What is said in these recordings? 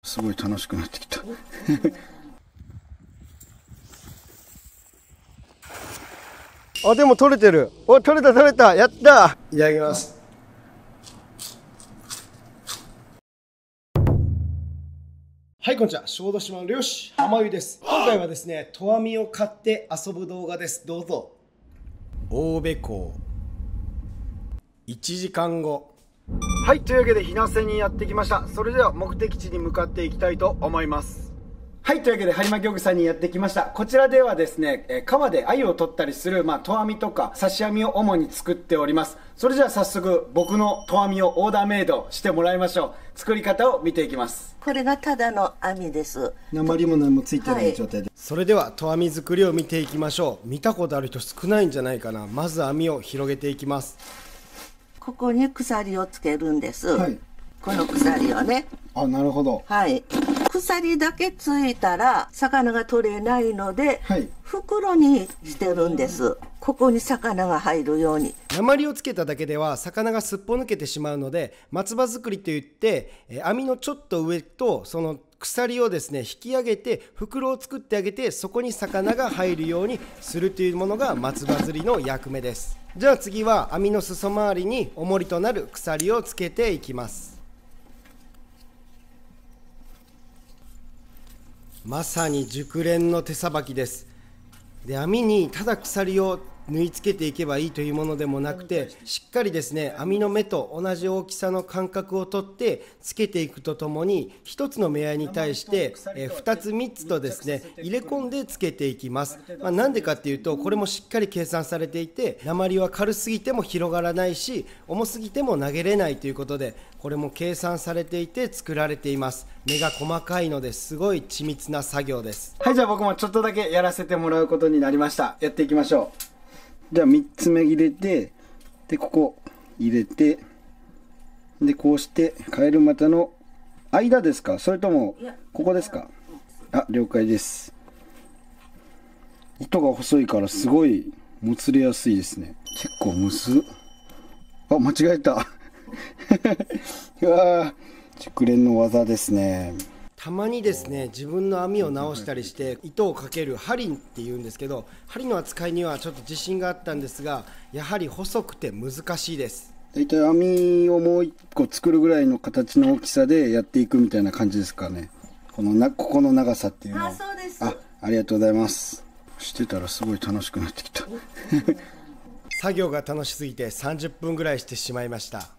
すごい楽しくなってきたあ、でも取れてる。お、取れた取れた、やった。いただきます。はい、こんにちは。小豆島の漁師浜湯です。今回はですね、投網を買って遊ぶ動画です。どうぞ。大部港1時間後。はい、というわけで日生にやってきました。それでは目的地に向かっていきたいと思います。はい、というわけで播磨漁具さんにやってきました。こちらではですね、川で鮎を取ったりする、投網とか刺し網を主に作っております。それじゃあ早速僕の投網をオーダーメイドしてもらいましょう。作り方を見ていきます。これがただの網です。鉛も何もついてない状態で、はい、それでは投網作りを見ていきましょう。見たことある人少ないんじゃないかな。まず網を広げていきます。ここに鎖をつけるんです、はい、この鎖をね。あ、なるほど。はい、鎖だけついたら魚が取れないので、はい、袋にしてるんです。ここに魚が入るように。鉛をつけただけでは魚がすっぽ抜けてしまうので、松葉作りといって網のちょっと上とその鎖をですね引き上げて袋を作ってあげて、そこに魚が入るようにするというものが松葉釣りの役目です。じゃあ次は網の裾周りに重りとなる鎖をつけていきます。まさに熟練の手さばきです。で、網にただ鎖を縫い付けていけばいいというものでもなくて、しっかりですね網の目と同じ大きさの間隔をとってつけていくとともに、1つの目合いに対して2つ3つとですね入れ込んでつけていきます。なんでかっていうと、これもしっかり計算されていて、鉛は軽すぎても広がらないし、重すぎても投げれないということで、これも計算されていて作られています。目が細かいのですごい緻密な作業です。はい、じゃあ僕もちょっとだけやらせてもらうことになりました。やっていきましょう。じゃあ3つ目入れて、でここ入れて、でこうしてカエル股の間ですか、それともここですか。あ、了解です。糸が細いからすごいもつれやすいですね。結構むずっ。あ、間違えたうわー、熟練の技ですね。たまにですね自分の網を直したりして糸をかける針っていうんですけど、針の扱いにはちょっと自信があったんですが、やはり細くて難しいです。だいたい網をもう1個作るぐらいの形の大きさでやっていくみたいな感じですかね。ここの長さっていうのは。そうです。ありがとうございます。してたらすごい楽しくなってきた作業が楽しすぎて30分ぐらいしてしまいました。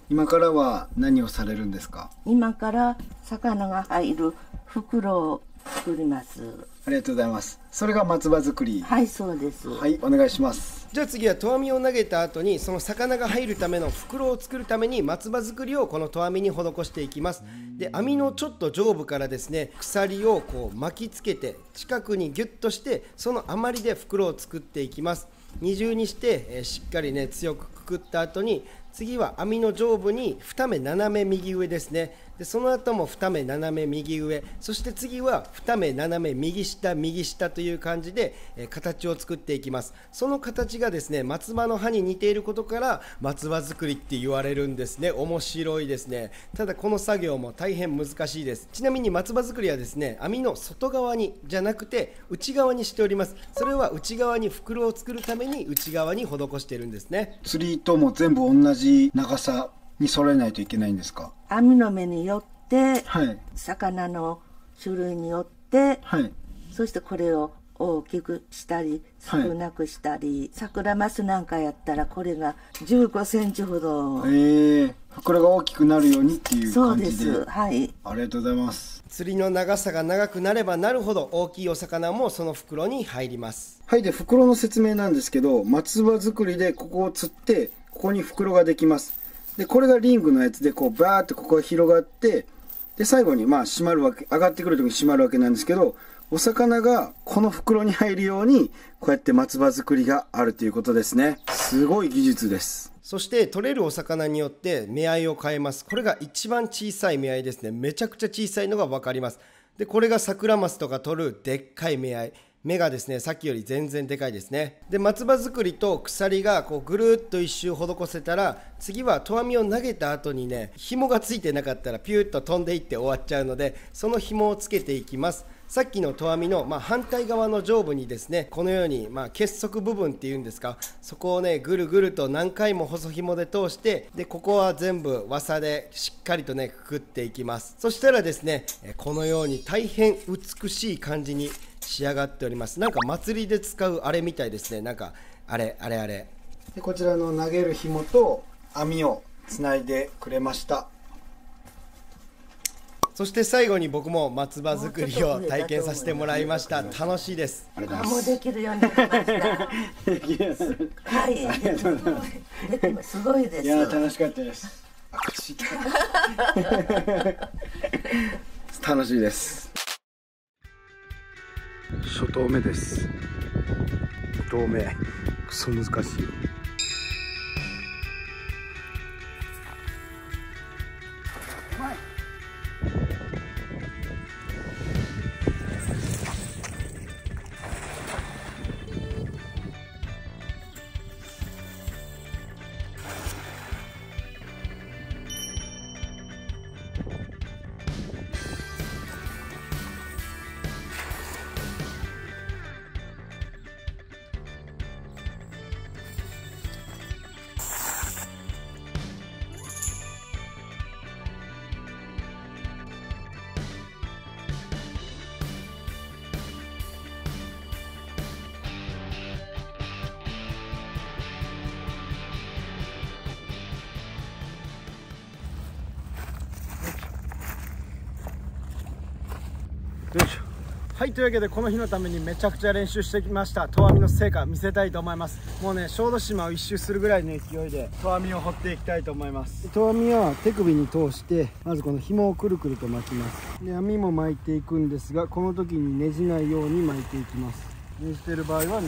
今からは何をされるんですか？今から魚が入る袋を作ります。ありがとうございます。それが松葉作り。はい、そうです。はい、お願いします。じゃあ次は投網を投げた後にその魚が入るための袋を作るために松葉作りをこの投網に施していきます。で、網のちょっと上部からですね鎖をこう巻きつけて近くにギュッとして、その余りで袋を作っていきます。二重にして、しっかりね強くくくった後に、次は網の上部に2目斜め右上ですね。でその後も2目斜め右上、そして次は2目斜め右下右下という感じで、形を作っていきます。その形がですね松葉の葉に似ていることから松葉作りって言われるんですね。面白いですね。ただこの作業も大変難しいです。ちなみに松葉作りはですね網の外側にじゃなくて内側にしております。それは内側に袋を作るために内側に施しているんですね。釣り糸も全部同じ長さに揃えないといけないんですか？網の目によって、はい、魚の種類によって、はい、そしてこれを大きくしたり少なくしたり、はい、桜マスなんかやったらこれが15センチほど、袋が大きくなるようにっていう感じで。そうです。はい、ありがとうございます。釣りの長さが長くなればなるほど大きいお魚もその袋に入ります。はい、で袋の説明なんですけど、松葉作りでここを釣ってここに袋ができます。でこれがリングのやつでこうバーってここが広がって、で最後に閉まるわけ、上がってくる時に閉まるわけなんですけど、お魚がこの袋に入るようにこうやって松葉作りがあるということですね。すごい技術です。そして取れるお魚によって目合いを変えます。これが一番小さい目合いですね。めちゃくちゃ小さいのが分かります。でこれがサクラマスとか取るでっかい目合い目がですねさっきより全然でかいですね。で松葉作りと鎖がこうぐるっと一周施せたら、次は投網を投げた後にね紐がついてなかったらピューッと飛んでいって終わっちゃうので、その紐をつけていきます。さっきの投網の、反対側の上部にですねこのように、結束部分っていうんですか、そこをねぐるぐると何回も細紐で通して、でここは全部輪差でしっかりとねくくっていきます。そしたらですねこのように大変美しい感じに仕上がっております。なんか祭りで使うあれみたいですね。なんかあれで、こちらの投げる紐と網をつないでくれました。そして最後に僕も松葉作りを体験させてもらいました。楽しいです。もうできるようになりました。はい、すごいです。いや楽しかったです。楽しいです。初投目です。2投目クソ難しい。よいしょ。はい、というわけでこの日のためにめちゃくちゃ練習してきました。投網の成果見せたいと思います。もうね小豆島を一周するぐらいの勢いで投網を掘っていきたいと思います。投網は手首に通してまずこの紐をくるくると巻きます。で網も巻いていくんですが、この時にねじないように巻いていきます。ねじてる場合は直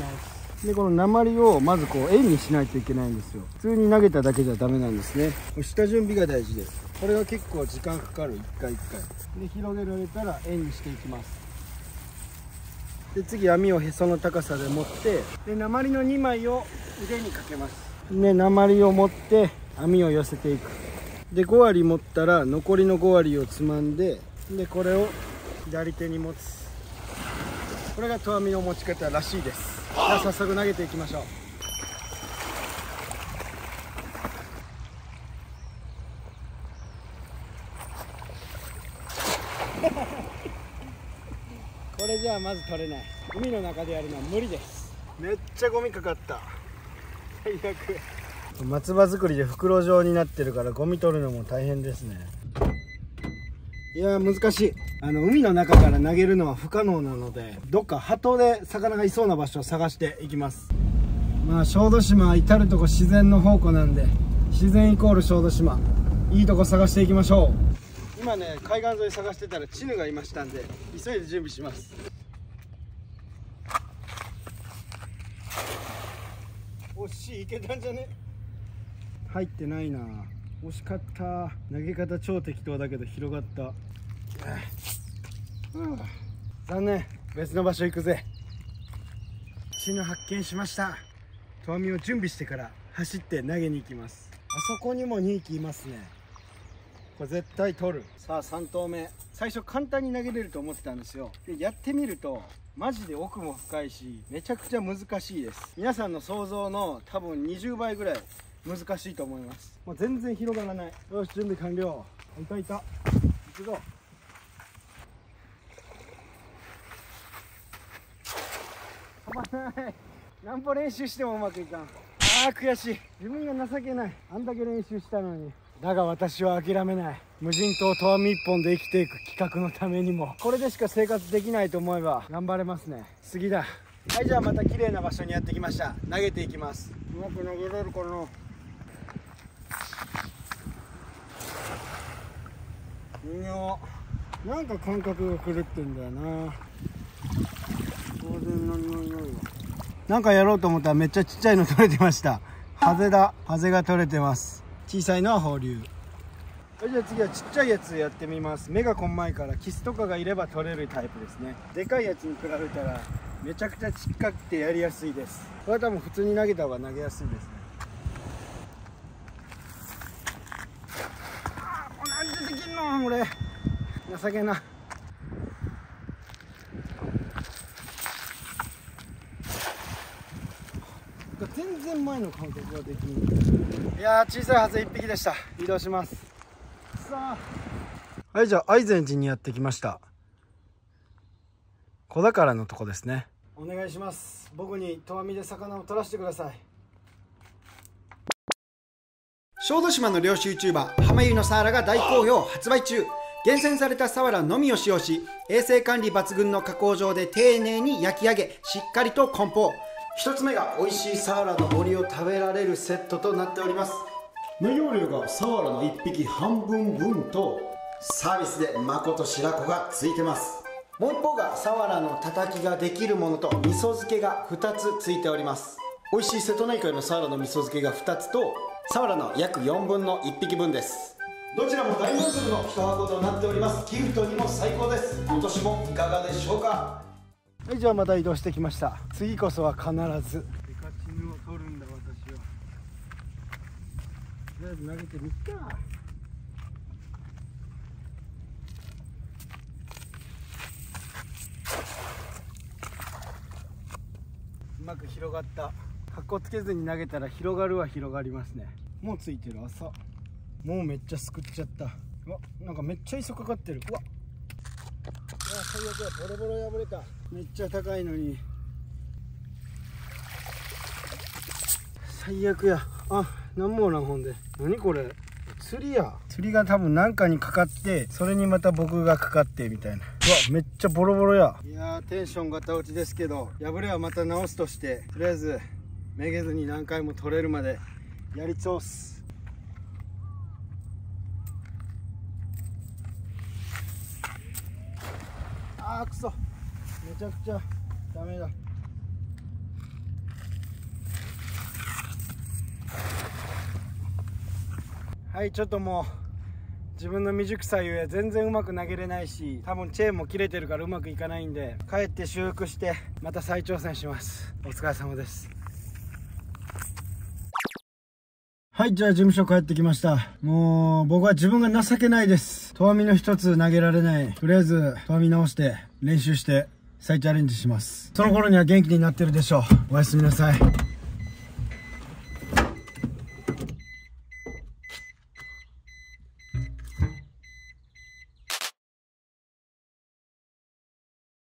す。でこの鉛をまずこう円にしないといけないんですよ。普通に投げただけじゃダメなんですね。下準備が大事です。これは結構時間かかる。一回一回で広げられたら円にしていきます。で次網をへその高さで持って、で鉛の2枚を腕にかけます。で鉛を持って網を寄せていく。で5割持ったら残りの5割をつまんで、でこれを左手に持つ。これが投網の持ち方らしいです。じゃあ早速投げていきましょう。これじゃあまず取れない。海の中でやるのは無理です。めっちゃゴミかかった。最悪。松葉作りで袋状になってるからゴミ取るのも大変ですね。いやー難しい。海の中から投げるのは不可能なので、どっか鳩で魚がいそうな場所を探していきます。小豆島は至るとこ自然の宝庫なんで、自然イコール小豆島、いいとこ探していきましょう。今ね海岸沿い探してたらチヌがいましたんで、急いで準備します。惜しい。いけたんじゃね。入ってないな。惜しかった。投げ方超適当だけど広がった。残念。別の場所行くぜ。チヌ発見しました。投網を準備してから走って投げに行きます。あそこにも2匹いますね。これ絶対取る。さあ3投目。最初簡単に投げれると思ってたんですよ。でやってみるとマジで奥も深いし、めちゃくちゃ難しいです。皆さんの想像の多分20倍ぐらい難しいと思います。もう全然広がらない。よし準備完了。いたいた。行くぞ。飛ばない。何歩練習してもうまくいかん。あー悔しい。自分が情けない。あんだけ練習したのに。だが私は諦めない。無人島投網一本で生きていく企画のためにも、これでしか生活できないと思えば頑張れますね。次だ。はい、じゃあまた綺麗な場所にやってきました。投げていきます。うまく投げれるかな。いやなんか感覚が狂ってんだよな。当然何もいないわ。なんかやろうと思ったらめっちゃちっちゃいの取れてました。ハゼだ。ハゼが取れてます。小さいのは放流。じゃあ次はちっちゃいやつやってみます。目がこんまいからキスとかがいれば取れるタイプですね。でかいやつに比べたらめちゃくちゃ近くてやりやすいです。これは多分普通に投げた方が投げやすいですね。なんでできんの俺、情けな。全然前の感覚ができる。いやー、小さいハゼ1匹でした。移動します。さあ、はい、じゃあ愛禅寺にやってきました。小宝のとこですね。お願いします。僕に投網で魚を取らせてください。小豆島の漁師 YouTuber 浜ゆのサワラが大好評発売中。厳選されたサワラのみを使用し、衛生管理抜群の加工場で丁寧に焼き上げ、しっかりと梱包。一つ目が美味しいサワラの森を食べられるセットとなっております。内容量がサワラの1匹半分分と、サービスでまこと白子がついてます。もう一方がサワラのたたきができるものと味噌漬けが2つついております。美味しい瀬戸内海のサワラの味噌漬けが2つと、サワラの約4分の1匹分です。どちらも大満足の1箱となっております。ギフトにも最高です。今年もいかがでしょうか。はい、じゃあまた移動してきました。次こそは必ずデカチヌを取るんだ私は。とりあえず投げてみっか。うまく広がった。かっこつけずに投げたら広がるは広がりますね。もうついてる。朝もうめっちゃすくっちゃった。うわ、なんかめっちゃ磯かかってる。うわ、最悪や。ボロボロ破れた。めっちゃ高いのに最悪や。あ、なんもおらん。ほんで何これ、釣りや。釣りが多分なんかにかかって、それにまた僕がかかってみたいな。うわ、めっちゃボロボロや。いやー、テンションガタ落ちですけど、破れはまた直すとして、とりあえずめげずに何回も取れるまでやり通す。あー、くそ、めちゃくちゃダメだ。はい、ちょっともう自分の未熟さゆえ全然うまく投げれないし、多分チェーンも切れてるからうまくいかないんで、帰って修復してまた再挑戦します。お疲れ様です。はい、じゃあ事務所帰ってきました。もう僕は自分が情けないです。投網の一つ投げられない。とりあえず投網直して練習して再チャレンジします。その頃には元気になってるでしょう。おやすみなさい。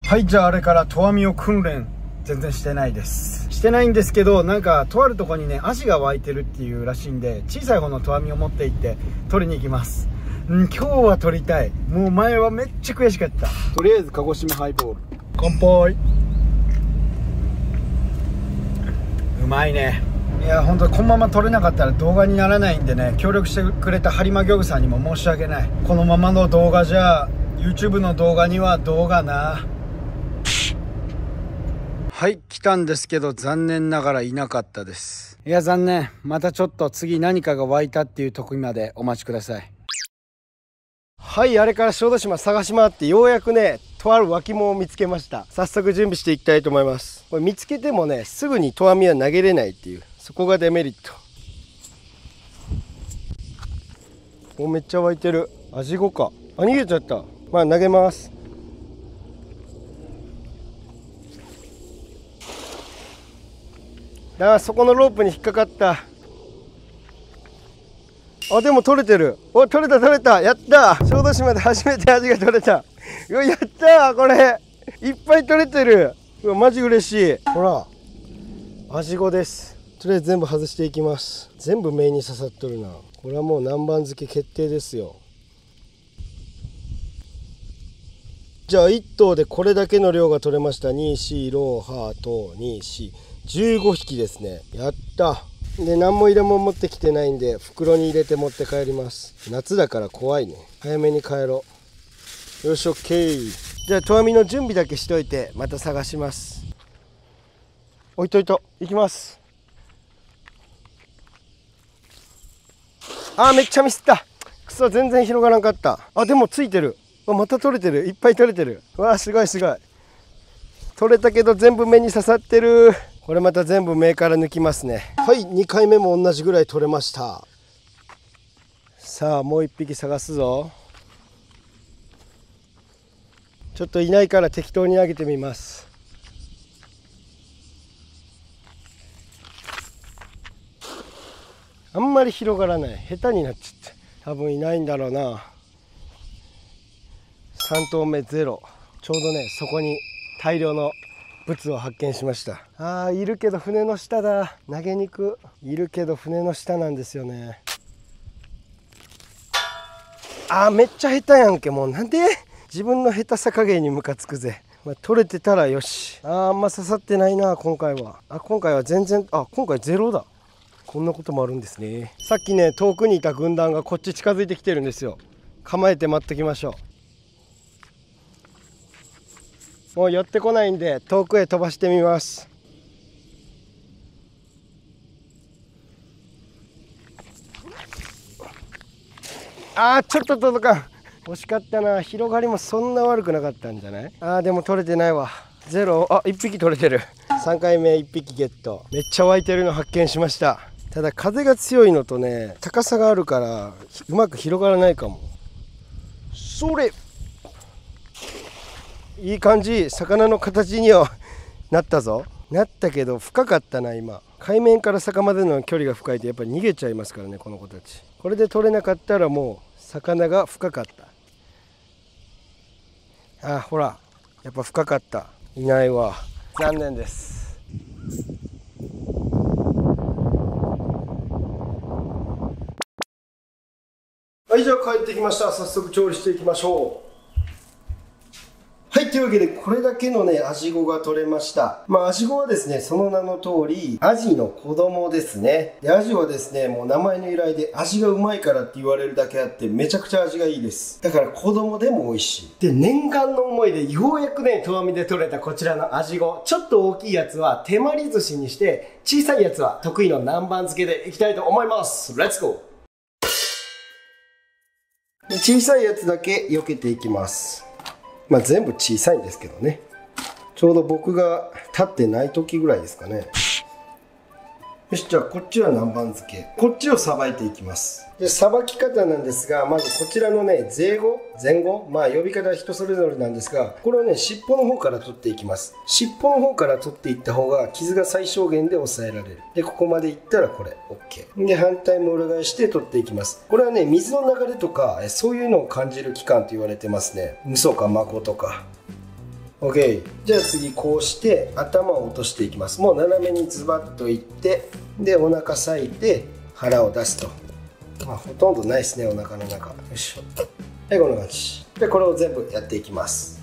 はい、じゃああれから投網を訓練全然してないです。してないんですけど、なんかとあるとこにね、アジが湧いてるっていうらしいんで、小さい方の投網を持って行って取りに行きます。今日は取りたい。もう前はめっちゃ悔しかった。とりあえず鹿児島ハイボール乾杯。うまいね。いや本当このまま取れなかったら動画にならないんでね、協力してくれた播磨漁具さんにも申し訳ない。このままの動画じゃ YouTube の動画には動画な。はい、来たんですけど残念ながらいなかったです。いや残念。またちょっと次何かが湧いたっていう時までお待ちください。はい、あれから小豆島探し回ってようやくね、とある脇藻を見つけました。早速準備していきたいと思います。これ見つけてもね、すぐに投網は投げれないっていう、そこがデメリット。お、めっちゃ湧いてる。アジゴか。あ、逃げちゃった。まあ投げます。そこのロープに引っかかった。あ、でも取れてる。お、取れた取れた。やった。小豆島で初めてアジが取れた。うわ、やったー。これいっぱい取れてる。うわ、マジ嬉しい。ほら、アジゴです。とりあえず全部外していきます。全部目に刺さっとるな。これはもう南蛮漬け決定ですよ。じゃあ1頭でこれだけの量が取れました。2、4、ロー、ハート、2、4、15匹ですね。やった。で、何も入れ物持ってきてないんで、袋に入れて持って帰ります。夏だから怖いね。早めに帰ろう。よし、オッケー。じゃあ、投網の準備だけしといて、また探します。置いといと。行きます。あー、めっちゃミスった。くそ、全然広がらなかった。あ、でもついてる。また取れてる。いっぱい取れてる。わあ、すごいすごい。取れたけど全部目に刺さってる。これまた全部目から抜きますね。はい、2回目も同じぐらい取れました。さあもう1匹探すぞ。ちょっといないから適当に投げてみます。あんまり広がらない。下手になっちゃって多分いないんだろうな。3投目ゼロ。ちょうどねそこに大量のブツを発見しました。いるけど船の下だ。投げにくいるけど船の下なんですよね。めっちゃ下手やんけ。もうなんで自分の下手さ加減にムカつくぜ。取れてたらよし。あんま刺さってないな今回は。今回は全然今回ゼロだ。こんなこともあるんですね。さっきね遠くにいた軍団がこっち近づいてきてるんですよ。構えて待ってきましょう。もう寄ってこないんで遠くへ飛ばしてみます。ちょっと届かん。惜しかったな。広がりもそんな悪くなかったんじゃない。でも取れてないわ。ゼロ。1匹取れてる。3回目1匹ゲット。めっちゃ湧いてるの発見しました。ただ風が強いのとね高さがあるからうまく広がらないかも。それいい感じ。魚の形にはなったぞ。なったけど深かったな。今海面から坂までの距離が深いとやっぱり逃げちゃいますからねこの子たち。これで取れなかったらもう魚が深かった。ほらやっぱ深かった。いないわ。残念です。はい、じゃあ帰ってきました。早速調理していきましょう。はい、というわけでこれだけのねアジゴが取れました。アジゴはですねその名の通りアジの子供ですね。でアジはですねもう名前の由来で味がうまいからって言われるだけあってめちゃくちゃ味がいいです。だから子供でも美味しい。で念願の思いでようやくね十和見で取れたこちらのアジゴ、ちょっと大きいやつは手まり寿司にして小さいやつは得意の南蛮漬けでいきたいと思います。レッツゴー。小さいやつだけ避けていきます。全部小さいんですけどね。ちょうど僕が立ってない時ぐらいですかね。よし、じゃあこっちは南蛮漬け。こっちをさばいていきます。で、さばき方なんですが、まずこちらのね、前後、呼び方は人それぞれなんですが、これをね、尻尾の方から取っていきます。尻尾の方から取っていった方が傷が最小限で抑えられる。で、ここまでいったらこれ、OK。で、反対も裏返して取っていきます。これはね、水の流れとか、そういうのを感じる器官と言われてますね。味噌かマとか。OK。じゃあ次こうして頭を落としていきます。もう斜めにズバッといって、で、お腹裂いて腹を出すと。ほとんどないですね、お腹の中。よいしょ。はい、こんな感じ。で、これを全部やっていきます。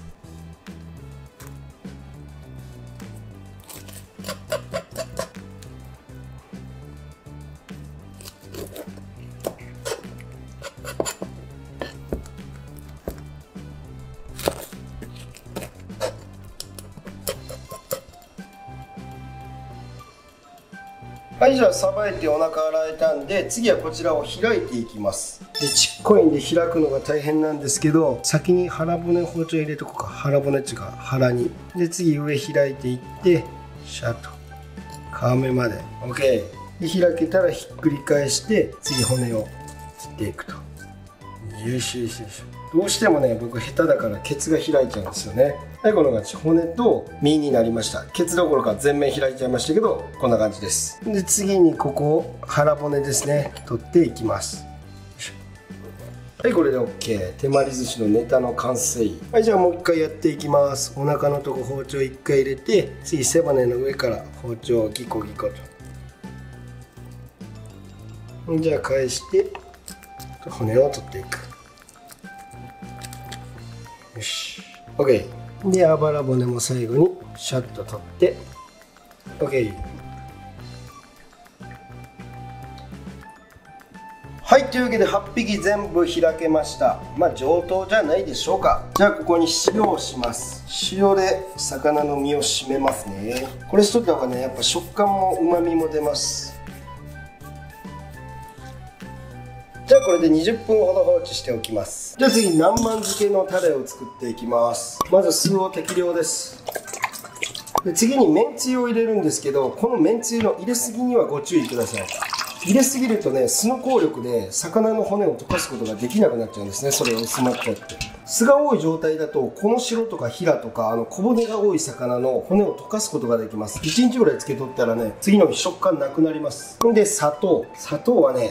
はい、じゃあさばいてお腹洗えたんで、次はこちらを開いていきます。で、ちっこいんで開くのが大変なんですけど、先に腹骨包丁入れとこうか。腹骨っていうか腹に。で、次上開いていってシャッと皮目まで OK で開けたらひっくり返して次骨を切っていくと。よいしょよいしょよいしょ。どうしてもね僕下手だからケツが開いちゃうんですよね。はい、こんな感じ。骨と身になりました。ケツどころか全面開いちゃいましたけどこんな感じです。で次にここを腹骨ですね取っていきます。はい、これで OK。 手まり寿司のネタの完成。はい、じゃあもう一回やっていきます。お腹のとこ包丁1回入れて、次背骨の上から包丁をギコギコと。じゃあ返して骨を取っていく。よし OK であばら骨も最後にシャッと取って OK。はい、というわけで8匹全部開けました。上等じゃないでしょうか。じゃあここに塩をします。塩で魚の身を締めますね。これしといた方がねやっぱ食感もうまみも出ます。じゃあこれで20分ほど放置しておきます。じゃあ次南蛮漬けのタレを作っていきます。まず酢を適量です。で次にめんつゆを入れるんですけど、このめんつゆの入れすぎにはご注意ください。入れすぎるとね、酢の効力で魚の骨を溶かすことができなくなっちゃうんですね。それが薄まっちゃって。酢が多い状態だと、この白とかヒラとか、小骨が多い魚の骨を溶かすことができます。1日ぐらいつけとったらね、次の日食感なくなります。で、砂糖。砂糖はね、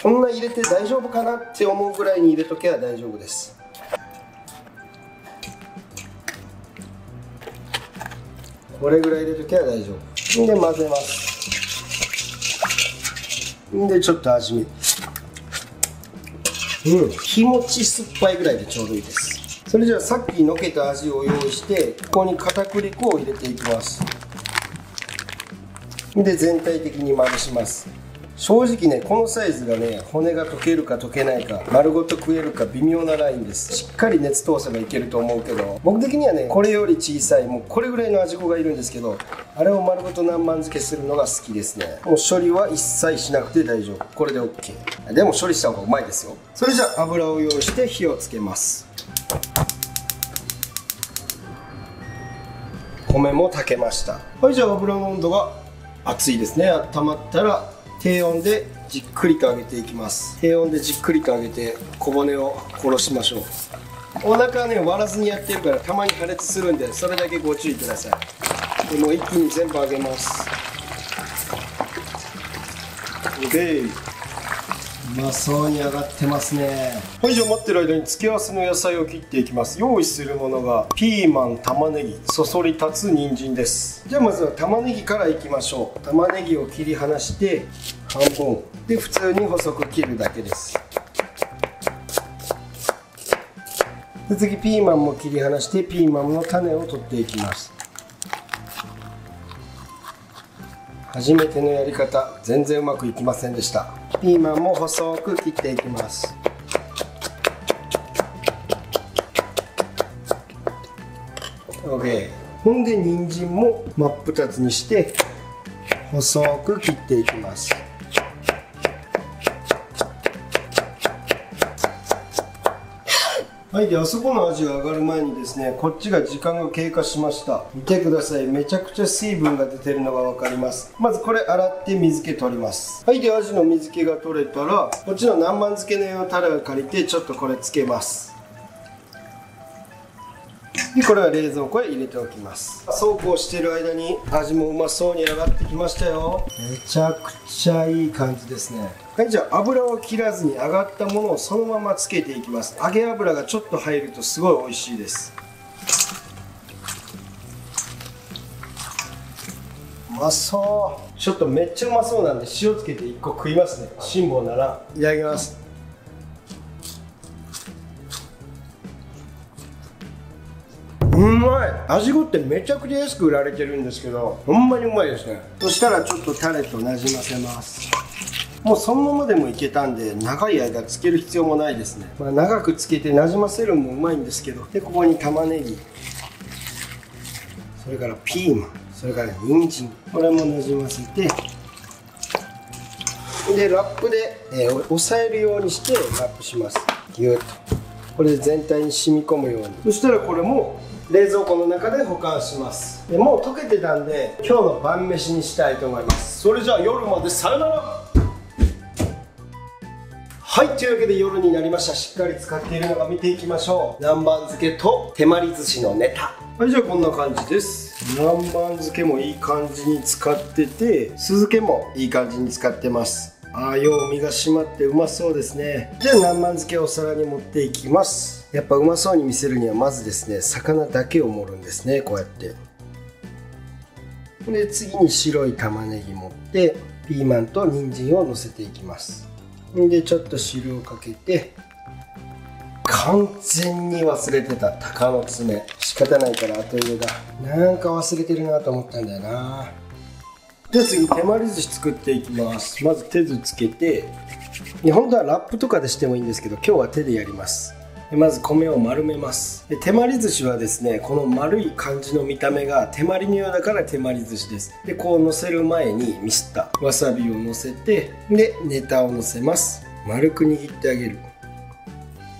こんな入れて大丈夫かなって思うぐらいに入れとけば大丈夫です。これぐらい入れとけば大丈夫。で、混ぜます。で、ちょっと味見。気持ち酸っぱいぐらいでちょうどいいです。それじゃあさっきのけた味を用意して、ここに片栗粉を入れていきます。で、全体的にまぶします。正直ね、このサイズがね、骨が溶けるか溶けないか、丸ごと食えるか微妙なラインです。しっかり熱通せばいけると思うけど、僕的にはね、これより小さい、もうこれぐらいの味子がいるんですけど、あれを丸ごと南蛮漬けするのが好きですね。もう処理は一切しなくて大丈夫。これで OK。でも処理した方がうまいですよ。それじゃあ油を用意して火をつけます。米も炊けました。はい、じゃあ油の温度が熱いですね。温まったら低温でじっくりと揚げていきます。低温でじっくりと揚げて小骨を殺しましょう。お腹はね割らずにやってるからたまに破裂するんで、それだけご注意ください。でもう一気に全部揚げます。うまそうに揚がってますね。はい、じゃあ待ってる間に付け合わせの野菜を切っていきます。用意するものがピーマン、玉ねぎ、そそり立つ人参です。じゃあまずは玉ねぎからいきましょう。玉ねぎを切り離して半分で普通に細く切るだけです。で次ピーマンも切り離してピーマンの種を取っていきます。初めてのやり方、全然うまくいきませんでした。ピーマンも細く切っていきます。OK。ほんで人参も真っ二つにして細く切っていきます。はい、であそこの味が上がる前にですね、こっちが時間が経過しました。見てください、めちゃくちゃ水分が出てるのが分かります。まずこれ洗って水気取ります。はい、でアジの水気が取れたらこっちの南蛮漬けの用タレを借りてちょっとこれつけます。でこれは冷蔵庫へ入れておきます。そうこうしてる間に味もうまそうに上がってきましたよ。めちゃくちゃいい感じですね。はい、じゃあ油を切らずに揚がったものをそのままつけていきます。揚げ油がちょっと入るとすごい美味しいです。うまそう。ちょっとめっちゃうまそうなんで塩つけて1個食いますね。辛抱なら。いただきます。うまい。味子ってめちゃくちゃ安く売られてるんですけど、ほんまにうまいですね。そしたらちょっとタレとなじませます。もうそのままでもいけたんで長い間つける必要もないですね。長くつけてなじませるのもうまいんですけど、でここに玉ねぎ、それからピーマン、それから人参、これもなじませて、でラップで、押さえるようにしてラップします。ギュッとこれで全体に染み込むように。そしたらこれも冷蔵庫の中で保管します。でもう溶けてたんで今日の晩飯にしたいと思います。それじゃあ夜までさよなら。はい、というわけで夜になりました。しっかり使っているのか見ていきましょう。南蛮漬けと手まり寿司のネタ。はい、じゃあこんな感じです。南蛮漬けもいい感じに使ってて、酢漬けもいい感じに使ってます。よう身が締まってうまそうですね。じゃあ南蛮漬けをお皿に盛っていきます。やっぱうまそうに見せるにはまずですね、魚だけを盛るんですね、こうやって。で次に白い玉ねぎ盛ってピーマンと人参をのせていきます。でちょっと汁をかけて、完全に忘れてた鷹の爪。仕方ないから後入れだ。なんか忘れてるなと思ったんだよな。では次手まり寿司作っていきます。まず手酢つけて、本当はラップとかでしてもいいんですけど今日は手でやります。でまず米を丸めます。で手まり寿司はですね、この丸い感じの見た目が手まりのようだから手まり寿司です。でこう乗せる前にミスったわさびを乗せて、でネタを乗せます。丸く握ってあげる。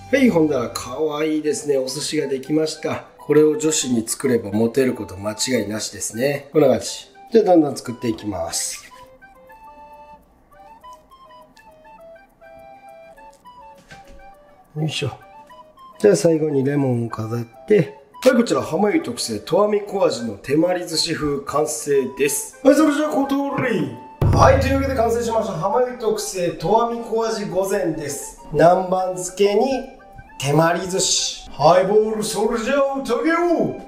はい、ほんだらかわいいですね。お寿司ができました。これを女子に作ればモテること間違いなしですね。こんな感じ。じゃあどんどん作っていきます。よいしょ。じゃあ最後にレモンを飾って、はい、こちら浜湯特製とわみ小味の手まり寿司風完成です。はい、それじゃあ小通り。はい、というわけで完成しました。浜湯特製とわみ小味御膳です。南蛮漬けに手まり寿司。ハイボール、それじゃあ食べよう。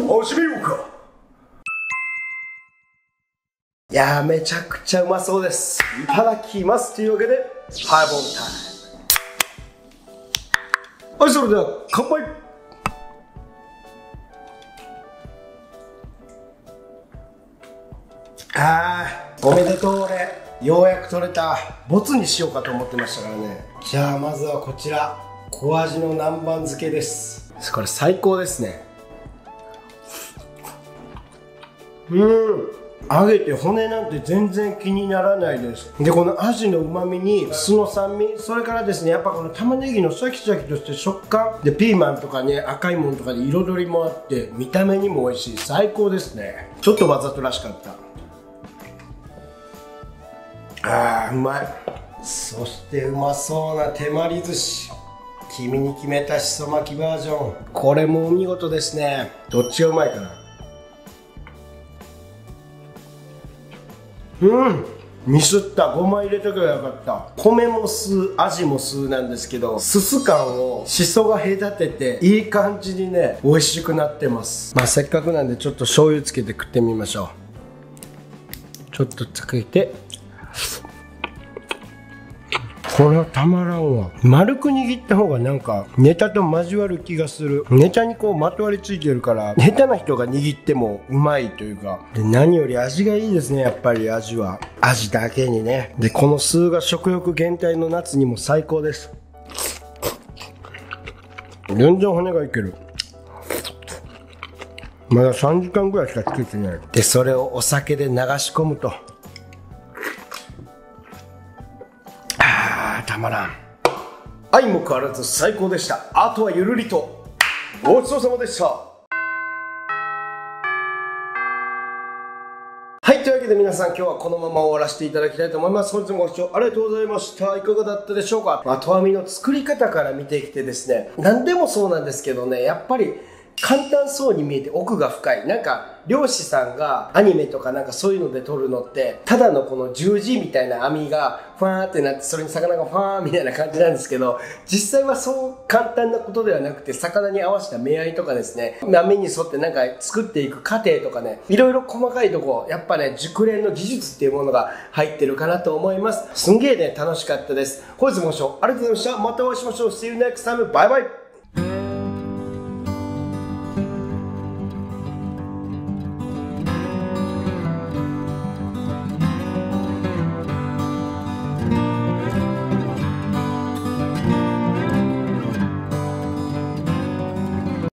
おしめようか。いやー、めちゃくちゃうまそうです。いただきます。というわけで、ハイボールタイム。はい、それでは乾杯。おめでとう。俺ようやく取れた。ボツにしようかと思ってましたからね。じゃあまずはこちら小味の南蛮漬けです。これ最高ですね。揚げて骨なんて全然気にならないです。でこのアジのうまみに酢の酸味、それからですねやっぱこの玉ねぎのシャキシャキとして食感で、ピーマンとかね赤いものとかで彩りもあって見た目にも美味しい。最高ですね。ちょっとわざとらしかった。うまい。そしてうまそうな手まり寿司、君に決めたしそ巻きバージョン、これもお見事ですね。どっちがうまいかな。ミスった。ごま入れとけばよかった。米も酢、味も酢なんですけど、すす感をしそが隔てていい感じにね美味しくなってます。まあせっかくなんでちょっと醤油つけて食ってみましょう。ちょっとつけて、これはたまらんわ。丸く握った方がなんかネタと交わる気がする。ネタにこうまとわりついてるから下手な人が握ってもうまいというか。で何より味がいいですね。やっぱり味は味だけにね。でこの酢が食欲減退の夏にも最高です。全然骨がいける。まだ3時間ぐらいしかつけてない。でそれをお酒で流し込むとたまらん。相も変わらず最高でした。あとはゆるりと。ごちそうさまでした。はい、というわけで皆さん今日はこのまま終わらせていただきたいと思います。本日もご視聴ありがとうございました。いかがだったでしょうか。とわみの作り方から見てきてですね、何でもそうなんですけどね、やっぱり簡単そうに見えて奥が深い。なんか漁師さんがアニメとかなんかそういうので撮るのってただのこの十字みたいな網がファーってなってそれに魚がファーみたいな感じなんですけど、実際はそう簡単なことではなくて、魚に合わせた目合いとかですね、網に沿ってなんか作っていく過程とかね、いろいろ細かいとこやっぱね熟練の技術っていうものが入ってるかなと思います。すんげーね楽しかったです。本日もご視聴ありがとうございました。またお会いしましょう。See you next time. バイバイ。